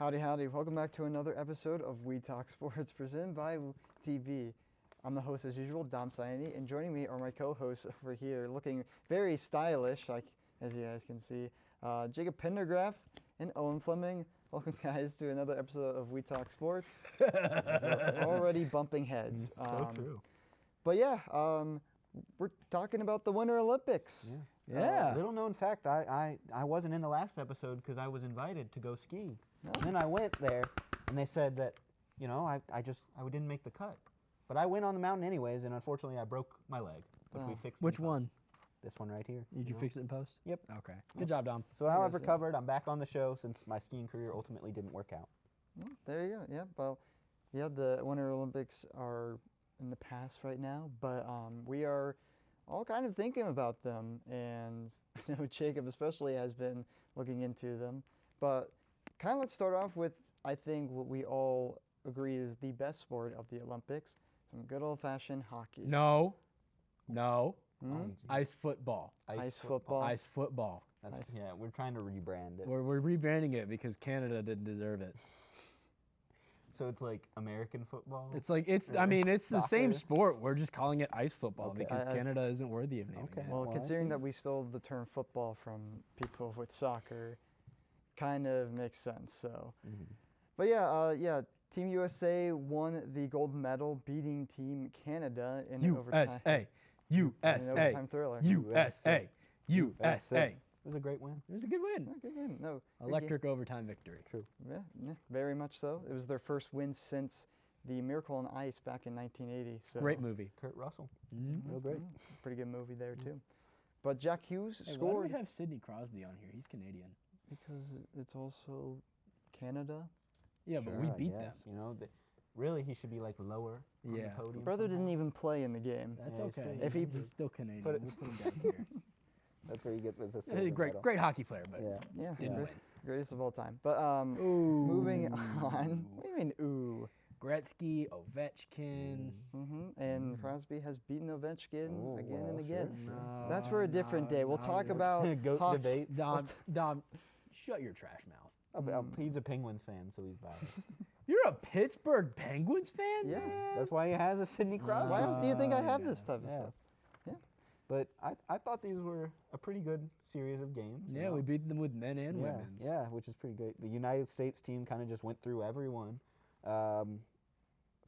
Howdy, howdy. Welcome back to another episode of We Talk Sports presented by TV. I'm the host as usual, Dom Sayani, and joining me are my co-hosts over here looking very stylish, like as you guys can see, Jacob Pendergraph and Owen Fleming. Welcome, guys, to another episode of We Talk Sports. Already bumping heads. So true. But yeah, we're talking about the Winter Olympics. Yeah. Little known fact, I wasn't in the last episode because I was invited to go ski. Oh. And then I went there, and they said that, I didn't make the cut. But I went on the mountain anyways, and unfortunately I broke my leg, which we fixed. Which one? This one right here. Did you fix it in post? Yep. Okay. Good job, Dom. So how I've recovered, I'm back on the show since my skiing career ultimately didn't work out. Well, there you go. Yeah, well, yeah, the Winter Olympics are in the past right now, but we are all kind of thinking about them, and I know Jacob especially has been looking into them. But kind of let's start off with, I think, what we all agree is the best sport of the Olympics, some good old-fashioned hockey. No. Hmm? Ice football. Ice football. Ice football. That's, yeah, we're trying to rebrand it. We're rebranding it because Canada didn't deserve it. So it's like American football? It's the Soccer? same sport. We're just calling it ice football Okay. because Canada isn't worthy of naming Okay. it. Well, Well, I considering see. that we stole the term football from people with soccer, kind of makes sense. So, but yeah, Team USA won the gold medal, beating Team Canada in an overtime. In an overtime thriller. USA. It was a great win. It was a good win. Yeah, good game. No, good game. Electric overtime victory. True. Yeah, very much so. It was their first win since the Miracle on Ice back in 1980. So Great movie. Kurt Russell. Mhm. Real great. Pretty good movie there too. But Jack Hughes Hey, why do scored we have Sidney Crosby on here? He's Canadian. because it's also Canada. Yeah, but Sure, we I beat guess. them. Really, he should be like lower on Yeah. the podium. Brother didn't somehow. even play in the game. That's Yeah, he's okay. still- If he- he's still Canadian. put it- We'll put him down here. That's where he gets with the He's a silver great, medal. great hockey player, but Yeah. Yeah, didn't great- win. greatest of all time. But moving on. What do you mean, ooh? Gretzky, Ovechkin. And Crosby has beaten Ovechkin Oh, again and well, again. sure. No, That's for a different day. We'll no, talk you're- about Goat hockey. debate. Dom, shut your trash mouth. He's a Penguins fan, so he's biased. You're a Pittsburgh Penguins fan? Yeah. man? That's why he has a Sidney Crosby. Why else do you think I have yeah. this type of Yeah. stuff? But I thought these were a pretty good series of games. you Yeah, know? we beat them with men and yeah, women's. Yeah, which is pretty great. The United States team kind of just went through everyone.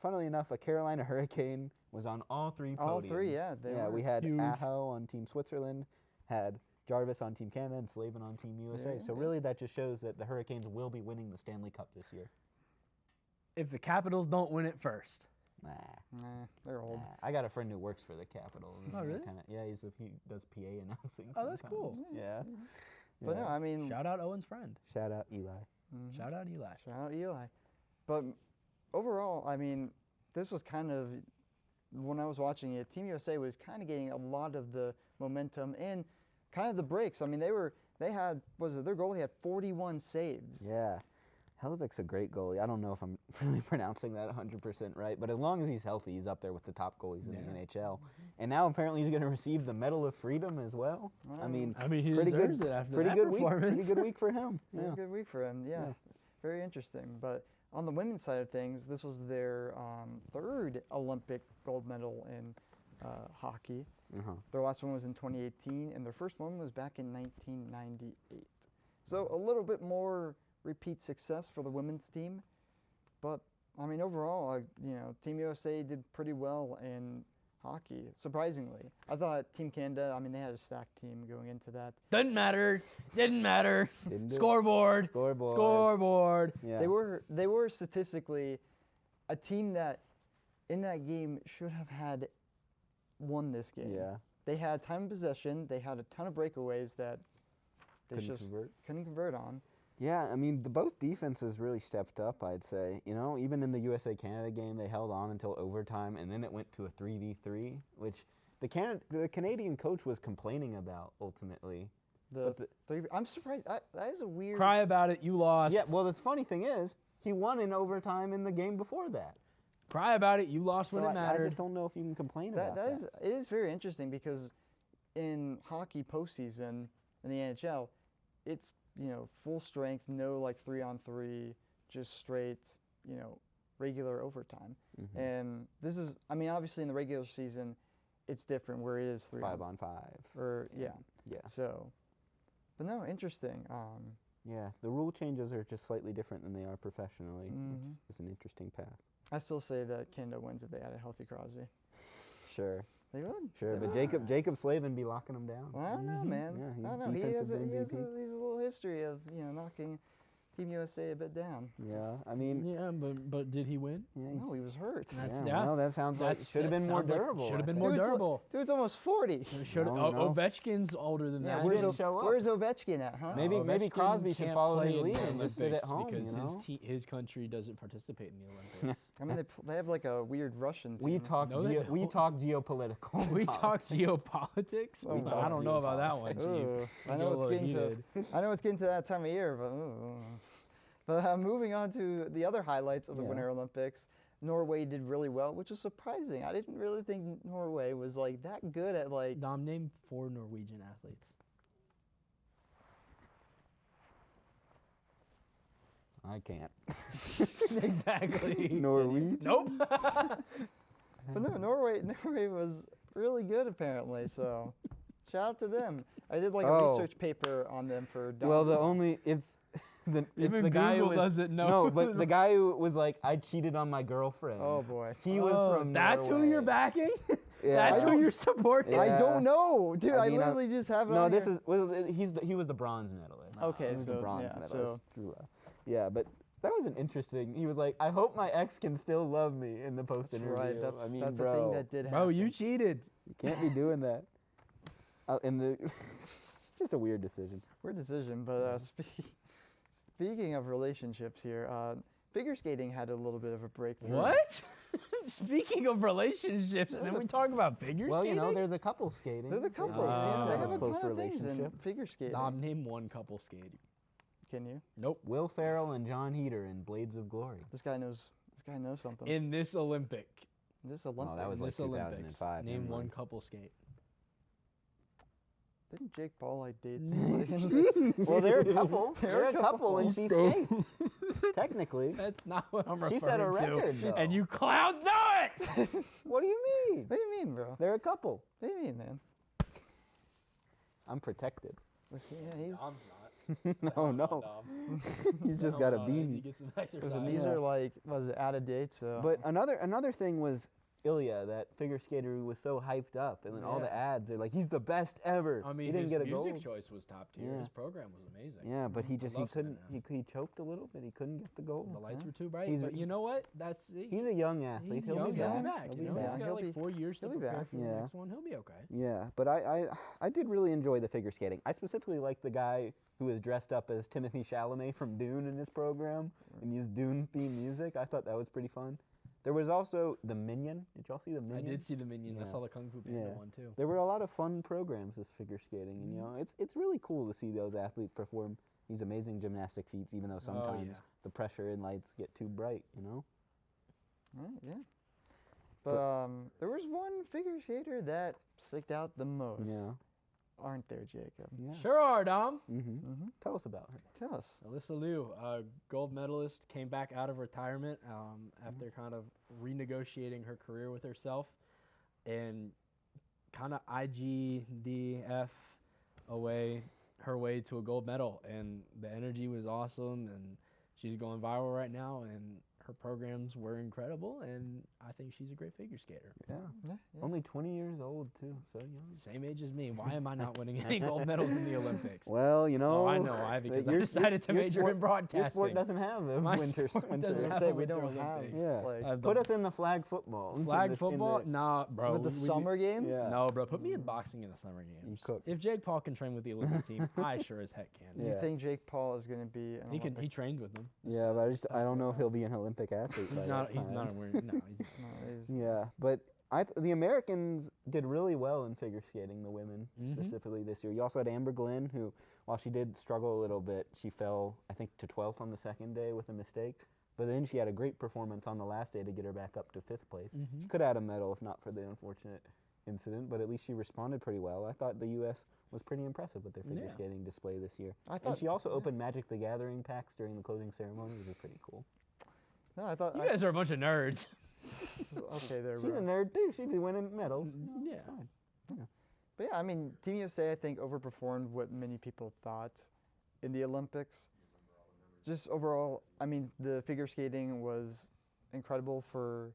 Funnily enough, a Carolina Hurricane was on all three podiums. All three, yeah. They Yeah, were we had huge. Aho on Team Switzerland, had Jarvis on Team Canada, and Slavin on Team USA. Yeah, So yeah. really that just shows that the Hurricanes will be winning the Stanley Cup this year. If the Capitals don't win it first. Nah. Nah, they're old. I got a friend who works for the Capitol. and Oh, he really? yeah, he does PA announcing. Oh, that's sometimes. cool. Yeah. But no, Yeah. I mean, Shout out Owen's friend. Shout out Eli. Shout out Eli. shout out Eli. But overall, I mean, this was kind of, when I was watching it, Team USA was kind of getting a lot of the momentum and kind of the breaks. I mean, they had, their goalie had 41 saves. Yeah. Hellebuck's a great goalie. I don't know if I'm really pronouncing that 100% right, but as long as he's healthy, he's up there with the top goalies in the NHL. And now apparently he's going to receive the Medal of Freedom as well. I mean, he pretty deserves good, it after pretty that good week. performance. Pretty good week for him. Very Yeah. good week for him. Yeah. Yeah. Very interesting. But on the women's side of things, this was their third Olympic gold medal in hockey. Uh-huh. Their last one was in 2018, and their first one was back in 1998. So a little bit more repeat success for the women's team. But, I mean, overall, Team USA did pretty well in hockey, surprisingly. I thought Team Canada, I mean, they had a stacked team going into that. Doesn't matter. Didn't matter. Didn't do it. Scoreboard. Scoreboard. Scoreboard. Yeah. They were statistically a team that in that game should have had won this game. Yeah. They had time of possession. They had a ton of breakaways that they Couldn't just convert. couldn't convert on. Yeah, I mean, both defenses really stepped up, I'd say. Even in the USA-Canada game, they held on until overtime, and then it went to a 3v3, which the Canadian coach was complaining about ultimately. I'm surprised. That is a weird. Cry about it. You lost. Yeah, well, the funny thing is, he won in overtime in the game before that. Cry about it. You lost So when it I mattered. just don't know if you can complain about that. It is very interesting because in hockey postseason in the NHL, it's full strength, no like 3-on-3 just straight, you know, regular overtime. Mhm. And this is, I mean, obviously in the regular season, it's different where it is 5-on-5. or yeah. Yeah. So, but no, interesting. Yeah. The rule changes are just slightly different than they are professionally, Mhm. which is an interesting path. I still say that Kendo wins if they had a healthy Crosby. Sure. They would. Sure. They But would. Jacob Slavin be locking them down. Well, I don't know, Mhm. man. Yeah, I he's don't know. He has defensive a MVP. little history of knocking Team USA a bit down. Yeah. I mean, Yeah, but did he win? yeah. No, he was hurt. That's- yeah. yeah. Well, that sounds like it should have been more durable. Should have I been think. more Dude's durable. Dude's almost 40. Should No, no. Ovechkin's older than Yeah, that. where's where's, didn't show up. where's Ovechkin at, huh? Maybe Ovechkin Crosby should can't follow play his in lead the and just sit at Olympics home, because you know? his country doesn't participate in the Olympics. I mean, they have like a weird Russian team. We talk No, they we don't. talk geopolitical. We talk geopolitics. Oh, I don't know about that one, geopolitics. Chief. Ooh, I Get know a it's little getting to heated. I know it's getting to that time of year, but moving on to the other highlights of the Yeah. Winter Olympics, Norway did really well, which is surprising. I didn't really think Norway was like that good at like. Dom, name 4 Norwegian athletes. I can't. Exactly. Norwegian? Nope. But no, Norway was really good apparently. So, shout out to them. I did like a Oh. research paper on them for. Well, the Dom's- only it's the Even the guy Google who was, doesn't know. No, but the guy who was like, I cheated on my girlfriend. Oh boy. He was Oh, from that's who you're Norway. backing? Yeah, That's I who don't- you're supporting? Yeah. I don't know, dude. I I, mean, literally just have it. No, on this here. is well, he was the bronze medalist. Okay, He was the so, bronze yeah, medalist. Yeah, but that was an interesting. He was like, I hope my ex can still love me in the post That's interview. right. That's I mean, that's bro, a thing that did happen. Bro, you cheated. you can't be doing that. And the it's just a weird decision. Weird decision, but speaking of relationships here, figure skating had a little bit of a breakthrough. What? Speaking of relationships, and then we talk about figure Well, skating? you know, there's a couple skating. There's a couple. Ah. they have a Close ton of things in relationship. figure skating. Dom, name 1 couple skating. Can you? Nope. Will Ferrell and John Heder in Blades of Glory. This guy knows something. In this Olympic. This Oh, Olympic. that was In like this Olympics. 2005. Name never 1 mind. couple skate. Didn't Jake Paul like date somebody? Well, they're a couple. They're a couple, couple. and she skates. Technically. That's not what I'm referring She set a to. record, though. And you clowns know it! What do you mean? What do you mean, bro? They're a couple. What do you mean, man? I'm protected. Yeah, he's. Dom's not. No. He's just got a beanie. Get some Listen, exercise. these Yeah. are like, was it out of date? So. But another thing was Ilya, that figure skater who was so hyped up, and then all the Yeah. ads are like, he's the best ever. I mean, he didn't his get a music gold. choice was top tier. Yeah. His program was amazing. Yeah, but he I just love couldn't. Savannah. He choked a little bit. He couldn't get the gold. The lights Yeah. were too bright. He's- But you know what? That's He's a young athlete. he's He'll young. be He'll back. be back. He'll You be know, back. he's got He'll like be- 4 years to he'll be prepare back. for the Yeah. next one. He'll be okay. Yeah, but I did really enjoy the figure skating. I specifically like the guy who was dressed up as Timothy Chalamet from Dune in his program and used Dune themed music. I thought that was pretty fun. There was also the Minion. Did y'all see the Minion? I did see the Minion. I Yeah. saw the Kung Fu Panda Yeah. one too. There were a lot of fun programs this figure skating, and you Mm-hmm. know, it's really cool to see those athletes perform these amazing gymnastic feats, even though sometimes yeah. the pressure and lights get too bright. You know. Right, yeah. But there was one figure skater that sticked out the most. Yeah. Aren't there, Jacob? Yeah. Sure are, Dom. Mm-hmm. Tell us about her. Tell us. Alyssa Liu, gold medalist, came back out of retirement after kind of renegotiating her career with herself and kind of IGDF her way to a gold medal. And the energy was awesome, and she's going viral right now, and her programs were incredible, and I think she's a great figure skater. Yeah. Yeah, Only 20 years old too, so young. Same age as me. Why am I not winning any gold medals in the Olympics? Well, you know. Oh, I know why, because I your- decided to your major sport- in broadcasting. Your sport doesn't have a My winter. sport winter. doesn't I have say a we Winter don't have. Olympics. Yeah. Like, Put us in the flag football. Flag In football? the- Nah, bro. with the we- summer games. Yeah. No, bro. Put me in boxing in the summer games. cook. If Jake Paul can train with the Olympic team, I sure as heck can. Do you Yeah. think Jake Paul is going to be an He can. Olympic? He trained with them. Yeah, but I don't know if he'll be an Olympic athlete. by He's not. that He's time. not. No, he's not. No, he's- Yeah, but the Americans did really well in figure skating, the women Mhm. specifically this year. You also had Amber Glenn, who, while she did struggle a little bit, she fell, I think, to 12th on the second day with a mistake. But then she had a great performance on the last day to get her back up to 5th place. She Mhm. could have had a medal if not for the unfortunate incident, but at least she responded pretty well. I thought the U.S. was pretty impressive with their figure Yeah. skating display this year. I And thought she also yeah. opened Magic the Gathering packs during the closing ceremony, which was pretty cool. No, I thought. You guys are a bunch of nerds. Okay, there we She's a go. nerd too. She'd be winning medals. Yeah. It's fine. But yeah, I mean, Team USA I think overperformed what many people thought in the Olympics. Just overall, I mean, the figure skating was incredible for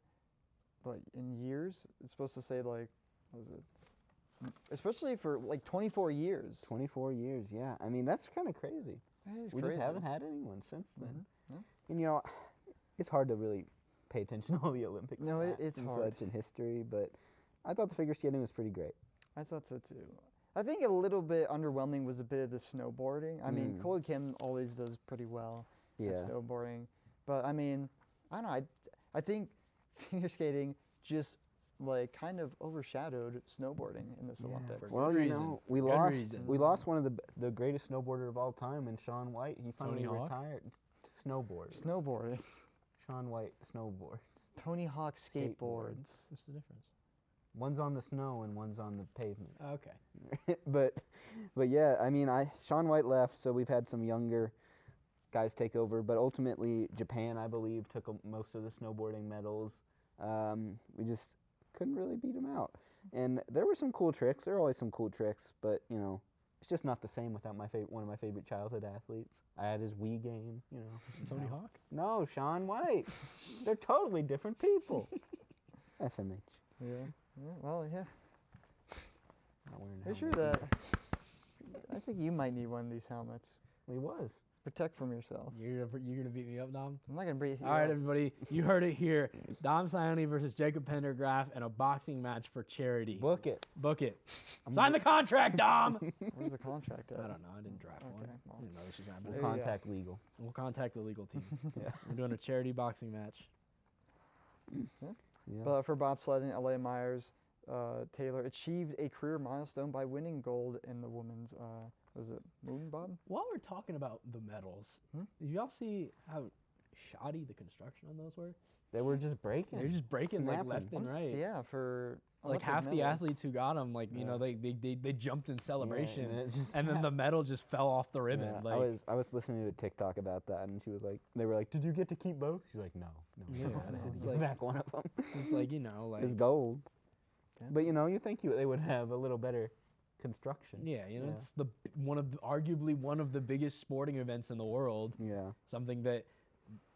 like in years. It's supposed to say like, what was it? Especially for like 24 years. 24 years, yeah. I mean, that's kind of crazy. That is We crazy. just haven't had anyone since then. Mhm, yeah. And you know, it's hard to really pay attention to all the Olympic No, stats it's and hard. such in history, but I thought the figure skating was pretty great. I thought so too. I think a little bit underwhelming was a bit of the snowboarding. I mean, Mm. Chloe Kim always does pretty well Yeah. at snowboarding, but I mean, I don't know. I think figure skating just like kind of overshadowed snowboarding in this Yeah. Olympics. For Well, good you reason. know, we Good lost reason. we lost one of the greatest snowboarder of all time, and Shaun White. He finally Tony Hawk? retired. Snowboard. Snowboarding. Shaun White snowboards. Tony Hawk skateboards. Skateboards. What's the difference? One's on the snow and one's on the pavement. Okay. but yeah, I mean, Shaun White left, so we've had some younger guys take over. But ultimately, Japan, I believe, took most of the snowboarding medals. We just couldn't really beat them out. And there were some cool tricks. There are always some cool tricks, but you know, it's just not the same without one of my favorite childhood athletes. I had his Wii game, you know. Tony No. Hawk? No, Shaun White. They're totally different people. SMH. Yeah. Yeah. Well, yeah. Not wearing a Are you sure helmet. that? I think you might need one of these helmets. He was. Protect from yourself. You're gonna beat me up, Dom? I'm not gonna breathe. All right, everybody, you heard it here. Dom Sione versus Jacob Pendergraph in a boxing match for charity. Book it. Book it. I'm Sign the contract, Dom. Where's the contract at? I don't know. I didn't draft one. Okay, well. I didn't know this was We'll happening. There you go. contact legal. We'll contact the legal team. Yeah. We're doing a charity boxing match. Yeah. But for bobsledding, Alea Myers Taylor achieved a career milestone by winning gold in the women's, was it moon bob? While we're talking about the medals, did y'all see how shoddy the construction on those were? They were just breaking. They're just breaking like Snapping. left and right. Yeah, for Like Olympic half the medals. athletes who got them, like you know, Yeah. they jumped in celebration, and it just and then the medal just fell off the ribbon. Yeah, Like, I was listening to a TikTok about that, and she was like, they were like, "Did you get to keep both?" She's like, "No, Yeah, I had to it's give like- back one of them." it's like you know, like It's gold. Yeah. But you know, you think they would have a little better construction. yeah, you know, Yeah. it's arguably one of the biggest sporting events in the world. Yeah. Something that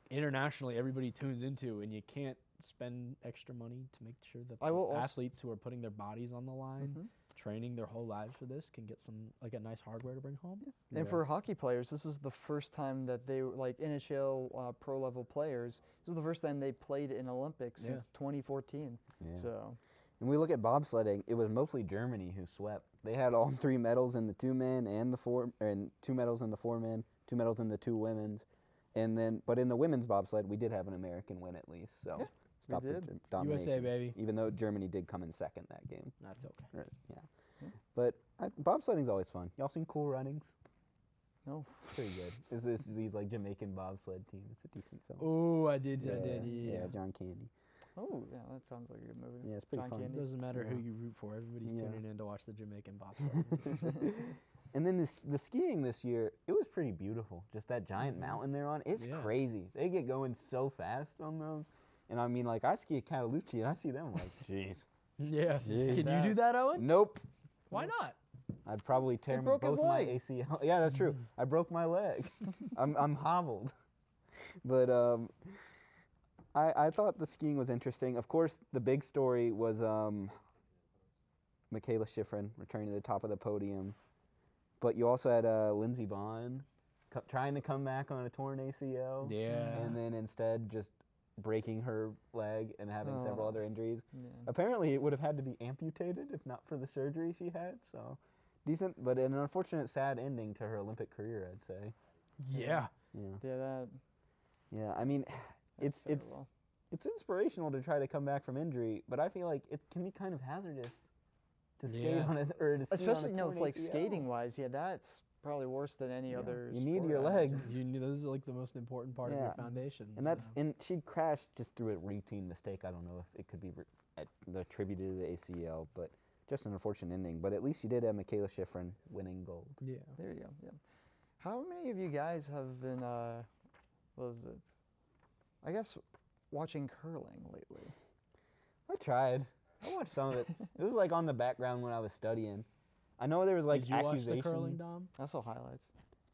internationally everybody tunes into, and you can't spend extra money to make sure that I the will als- athletes who are putting their bodies on the line, Mhm. training their whole lives for this, can get some like a nice hardware to bring home. And Yeah. for hockey players, this is the first time that they like NHL pro level players. This is the first time they played in Olympics Yeah. since 2014. Yeah. So And we look at bobsledding, it was mostly Germany who swept. They had all 3 medals in the 2 men and the 4, and 2 medals in the 4 men, 2 medals in the 2 women's. And then, but in the women's bobsled, we did have an American win at least. So Yeah, stopped the did. domination. USA baby. Even though Germany did come in second that game. That's okay. Right, yeah. Yeah. But bobsledding's always fun. Y'all seen Cool Runnings? no, It's pretty good. It's these like Jamaican bobsled team. It's a decent film. Oh, I did. Yeah. John Candy. oh yeah, that sounds like a good movie. Yeah, it's pretty John fun. Candy. Doesn't matter who Yeah. you root for. Everybody's Yeah. tuning in to watch the Jamaican bobsled. And then the skiing this year, it was pretty beautiful. Just that giant mountain they're on, it's Yeah. crazy. They get going so fast on those. And I mean, like, I ski at Catalucci, and I see them like, jeez. yeah. Jeez. Can you do that, Owen? Nope. Why not? I'd probably tear broke his both my leg. ACL. Yeah, that's true. I broke my leg. I'm hobbled. But I thought the skiing was interesting. Of course, the big story was Michaela Schifrin returning to the top of the podium. But you also had Lindsey Vonn trying to come back on a torn ACL. Yeah. And then instead just breaking her leg and having several Oh. other injuries. Yeah. Apparently, it would have had to be amputated if not for the surgery she had. So, decent, but an unfortunate, sad ending to her Olympic career, I'd say. Yeah. Yeah, Yeah, that. yeah. I mean, that's it's terrible. it's inspirational to try to come back from injury, but I feel like it can be kind of hazardous to skate Yeah. on it or to ski Especially on a no, torn like ACL. skating wise. Yeah, that's probably worse than any Yeah. other. You need sport, your I imagine. legs. You knew those are like the most important part of Yeah. your foundation. And that's so. and she crashed just through a routine mistake. I don't know if it could be attributed to the ACL, but just an unfortunate ending. But at least you did have Michaela Schifrin winning gold. Yeah. There you go. Yeah. How many of you guys have been, what was it? I guess watching curling lately. I tried. I watched some of it. It was like on the background when I was studying. I know there was like Did you watch accusations. the curling, Dom? I saw highlights.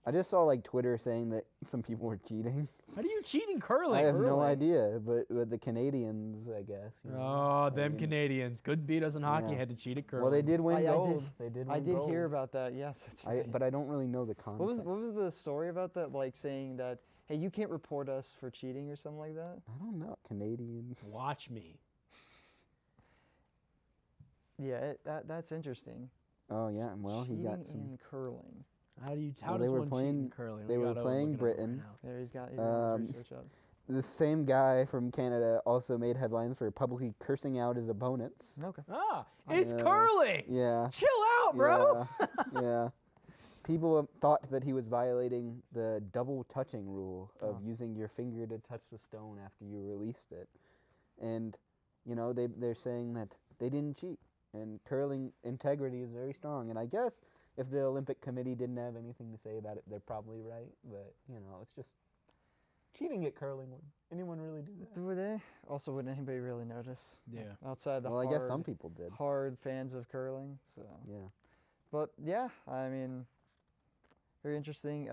I just saw like Twitter saying that some people were cheating. How do you cheat in curling? I have no Curling. idea, but with the Canadians, I guess. You know, Oh, I them mean, Canadians couldn't beat us in hockey. Yeah. Had to cheat at curling. Well, they did win I did- gold. They did. Win I did gold. hear about that. Yes, that's right. But I don't really know the context. What was the story about that? Like saying that, hey, you can't report us for cheating or something like that. I don't know. Canadians. Watch me. Yeah, that's interesting. Oh yeah. Well, he got Cheating some. in curling. How do you? How Well, does they were one cheat in playing- curling? they We were gotta playing look it up right Britain. now. There he's got his research up. The same guy from Canada also made headlines for publicly cursing out his opponents. Okay. Ah, it's Yeah. curling. Yeah. Chill out, bro. Yeah. yeah. People thought that he was violating the double touching rule of Oh. using your finger to touch the stone after you released it. And, you know, they're saying that they didn't cheat. And curling integrity is very strong. And I guess if the Olympic Committee didn't have anything to say about it, they're probably right. But, you know, it's just cheating at curling. Would anyone really do that? Would they? Also, would anybody really notice? Yeah. Outside the Well, I hard, guess some people did. hard fans of curling. So, Yeah. but yeah, I mean, very interesting.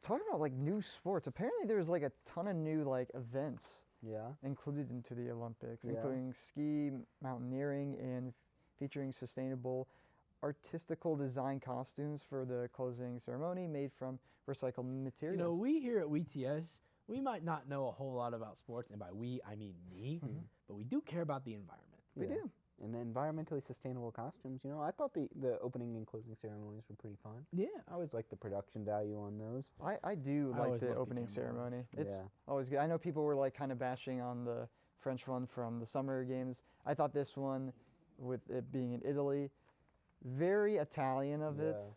Talking about like new sports. Apparently, there's like a ton of new like events Yeah. included into the Olympics, Yeah. including ski, mountaineering, and featuring sustainable artistical design costumes for the closing ceremony made from recycled You materials. know, we here at WTS, we might not know a whole lot about sports, and by we, I mean me, but we do care about the environment. we Yeah. do. And the environmentally sustainable costumes. You know, I thought the opening and closing ceremonies were pretty fun. Yeah. I always like the production value on those. I do I like always the love the opening camera work. ceremony. It's Yeah. always good. I know people were like kind of bashing on the French one from the Summer Games. I thought this one, with it being in Italy, very Italian of it. Yeah.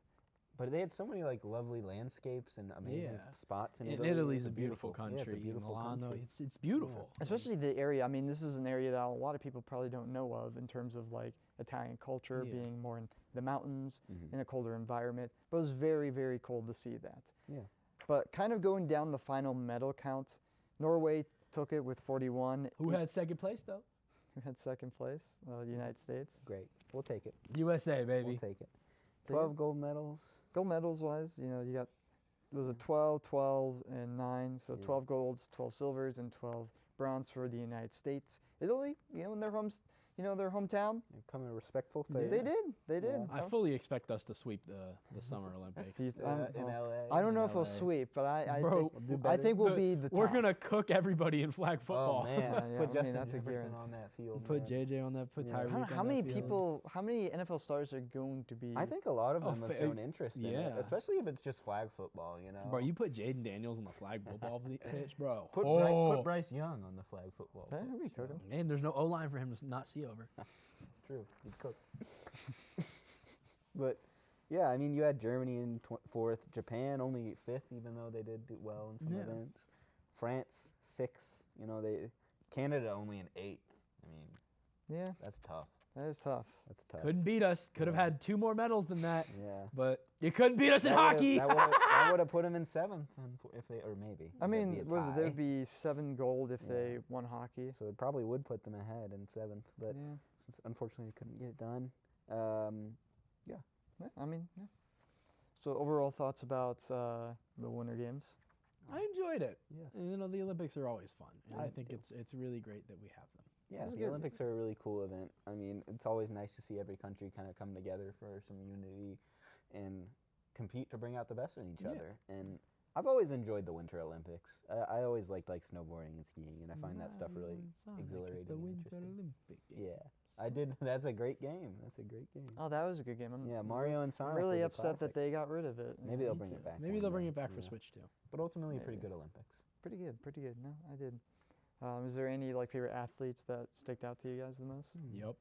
But they had so many like lovely landscapes and amazing Yeah. spots in And Italy. Italy's It's a beautiful country. Yeah, it's a beautiful Milan, though, country. it's beautiful. Especially the area. I mean, this is an area that a lot of people probably don't know of in terms of like Italian culture, Yeah. being more in the mountains, Mhm. in a colder environment. But it was very, very cool to see that. Yeah. But kind of going down the final medal count, Norway took it with 41. Who had second place though? Who had second place? The United States. Great. We'll take it. USA, baby. We'll take it. Take 12 it. gold medals. Gold medals wise, you know, you got, was it 12, 12, and 9? So Yeah. 12 golds, 12 silvers, and 12 bronze for the United States. Italy, you know, in their their hometown, They're coming respectful Yeah. third. they did. They did. Yeah. I no? fully expect us to sweep the Summer Olympics. You th- In well, LA. I don't know in if we'll LA. sweep, but I Bro, think We'll do I better. think we'll The- be the top. We're gonna cook everybody in flag football. Oh man, Yeah, yeah, I put mean, Justin that's a Jefferson guarantee. on that field. Put man. JJ on that. Put Yeah. Tyreek. on How many that field. people? How many NFL stars are going to be? I think a lot of Oh, them have fa- shown interest in it, yeah. especially if it's just flag football. You know, Bro, you put Jaden Daniels on the flag football pitch, bro. put Bryce Young on the flag football. Yeah, we pitch, could so- have. Man, there's no O line for him to not see over. True, he'd cook. But yeah, I mean, you had Germany in fourth, Japan only fifth, even though they did do well in some Yeah. events. France sixth. You know, Canada only in eighth. I mean, Yeah, that's tough. that is tough. That's tough. Couldn't beat us. Could have Yeah. had 2 more medals than that, Yeah. but you couldn't beat us in That would've- hockey. That would have put them in seventh, if they, or maybe. I that'd mean, be a was it, there tie. would be 7 gold if Yeah. they won hockey. So it probably would put them ahead in seventh, but Yeah. unfortunately they couldn't get it done. Yeah, I mean, yeah. So overall thoughts about the Winter Games? I enjoyed it. Yeah. And, you know, the Olympics are always fun, and I I think do. it's really great that we have them. Yeah, That's the good. Olympics are a really cool event. I mean, it's always nice to see every country kind of come together for some unity and compete to bring out the best in each Yeah. other. And I've always enjoyed the Winter Olympics. I always liked like snowboarding and skiing, and I find that stuff really exhilarating The and Winter interesting. Olympic Games. Yeah, I did. That's a great game. That's a great game. Oh, that was a good game. Yeah, Mario and I'm Sonic. really was a upset that classic. they got rid of it. Maybe Yeah, they'll Me bring too. it back. Maybe one they'll bring day, it back for yeah. Switch too. But ultimately, a pretty Maybe. good Olympics. Pretty good, pretty good. No, I did. Is there any like favorite athletes that sticked out to you guys the most? Yep.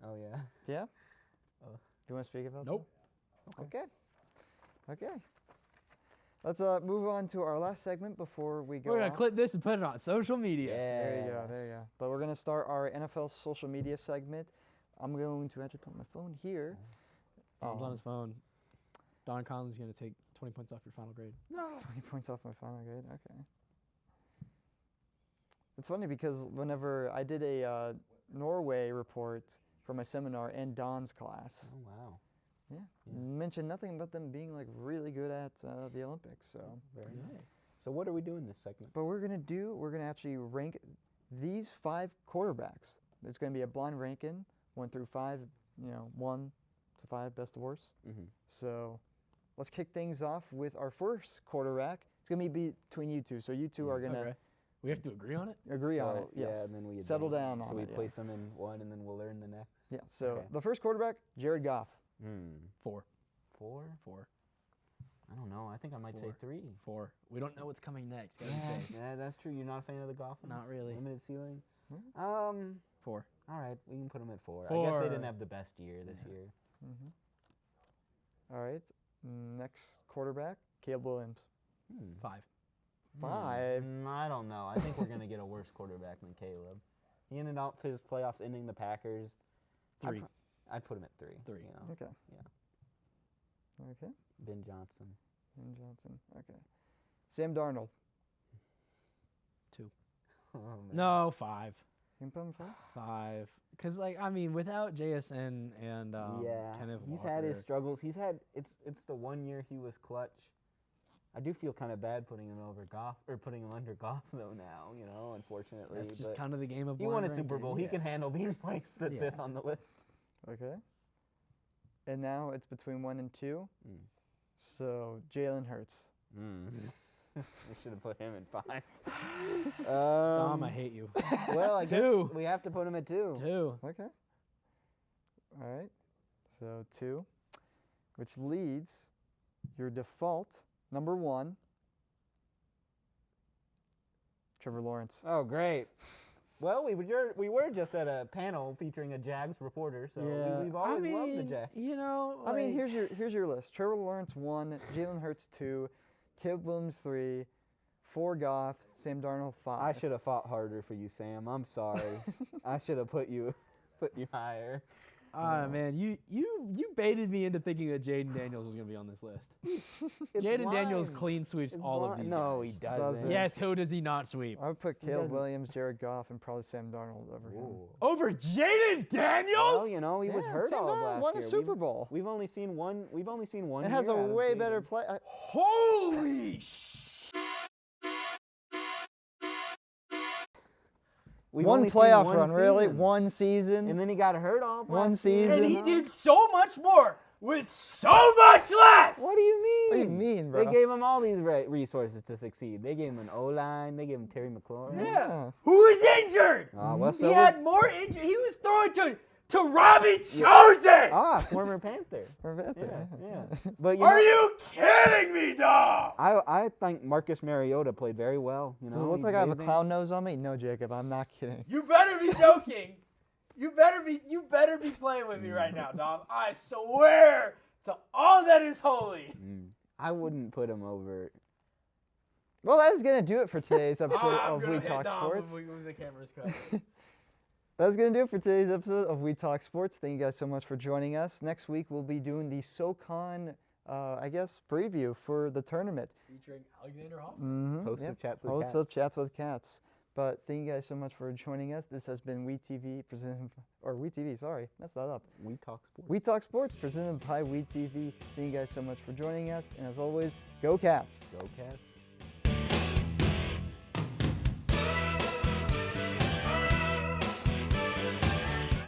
Oh yeah. Yeah. Oh. Do you want to speak about? Nope. that? Okay. Okay. Let's move on to our last segment before we go. We're gonna off. clip this and put it on social media. There you go. There you go. But we're gonna start our NFL social media segment. I'm going to actually put my phone here. Tom's on his phone. Don Conley's gonna take 20 points off your final grade. 20 points off my final grade. Okay. It's funny because whenever I did a Norway report for my seminar and Don's class, Oh wow. yeah, Yeah. mentioned nothing about them being like really good at the Olympics. So, Very Yeah. nice. So what are we doing this segment? but we're gonna actually rank these 5 quarterbacks. There's gonna be a blind ranking, 1 through 5. 1 to 5, best to worst. Mm-hmm. So, let's kick things off with our first quarterback. It's gonna be between you two. So you two are gonna Okay. We have to agree on it. agree on it. Yes. Yeah, and then we Settle advance. down So on we it, yeah. place them in one, and then we'll learn the next. Yeah. So Okay. the first quarterback, Jared Goff. 4. 4? 4. I don't know. I think I might say 3. 4. We don't know what's coming next. Gotta be Yeah, safe. yeah, that's true. You're not a fan of the Goff? Not really. Limited ceiling. Hmm? 4. All right, we can put them at 4. I guess they 4. didn't have the best year this Yeah. year. All right. Next quarterback, Caleb Williams. 5. 5. I don't know. I think we're gonna get a worse quarterback than Caleb. He ended up his playoffs ending the Packers. 3. I'd put him at 3. 3. You know? Okay. Yeah. Okay. Ben Johnson. And Johnson. Okay. Sam Darnold. 2. Oh, man. No, 5. You can put him 5? 5. Because, without JSN and Yeah, Kenneth he's Walker, had his struggles. He's had it's the one year he was clutch. I do feel kind of bad putting him over Goff or putting him under Goff though now. Unfortunately, that's just but kind of the game of he won a blind Super ranking. Bowl. He Yeah. can handle being placed at Yeah. 5th on the list. Okay. And now it's between 1 and 2. Mm. So Jalen Hurts. We should have put him at 5. Dom, I hate you. Well, I 2. guess we have to put him at 2. 2. Okay. All right. So 2, which leads your default number 1, Trevor Lawrence. Oh, great. Well, we were just at a panel featuring a Jags reporter, so we've always loved the Jags. I mean, here's your list. Trevor Lawrence 1, Jalen Hurts 2, Caleb Williams 3, 4 Goff, Sam Darnold 5. I should have fought harder for you, Sam. I'm sorry. I should have put you higher. Man, you baited me into thinking that Jaden Daniels was going to be on this list. It's Jaden Daniels blind. clean sweeps It's all of blind. these No, guys. he doesn't. Doesn't. Yes, who does he not sweep? I would put He Caleb doesn't. Williams, Jared Goff, and probably Sam Darnold over him. Ooh. Over Jaden Daniels? Well, he was Yeah, hurt Sam all of Darnold last won year. a Super Bowl. We've only seen one. It has a year out of way Jaden. better play. Holy We've One only seen playoff one run, really? season. One season. And then he got hurt all of One last season. season. And he did so much more with so much less! What do you mean? What do you mean, bro? They gave him all these resources to succeed. They gave him an O-line. They gave him Terry McLaurin. Yeah. Who was injured? Well, so He was- had more injury. He was throwing to Robbie Chosen! Former Panther. Panther. Yeah. But Are you kidding me, dog? I think Marcus Mariota played very well. Does it look he's like I have a amazing. clown nose on me? No, Jacob, I'm not kidding. You better be joking. You better be playing with me right now, Dom. I swear to all that is holy. I wouldn't put him over. Well, that is going to do it for today's episode I'm of gonna We hit Talk Dom Sports. when the camera's cut. That's going to do it for today's episode of We Talk Sports. Thank you guys so much for joining us. Next week, we'll be doing the SoCon, preview for the tournament. Featuring Alexander Hall. Mm-hmm. Host of Chats with Host Cats. of Chats with Cats. But thank you guys so much for joining us. This has been WeTV messed that up. We Talk Sports. We Talk Sports presented by WeTV. Thank you guys so much for joining us. And as always, go Cats. Go Cats.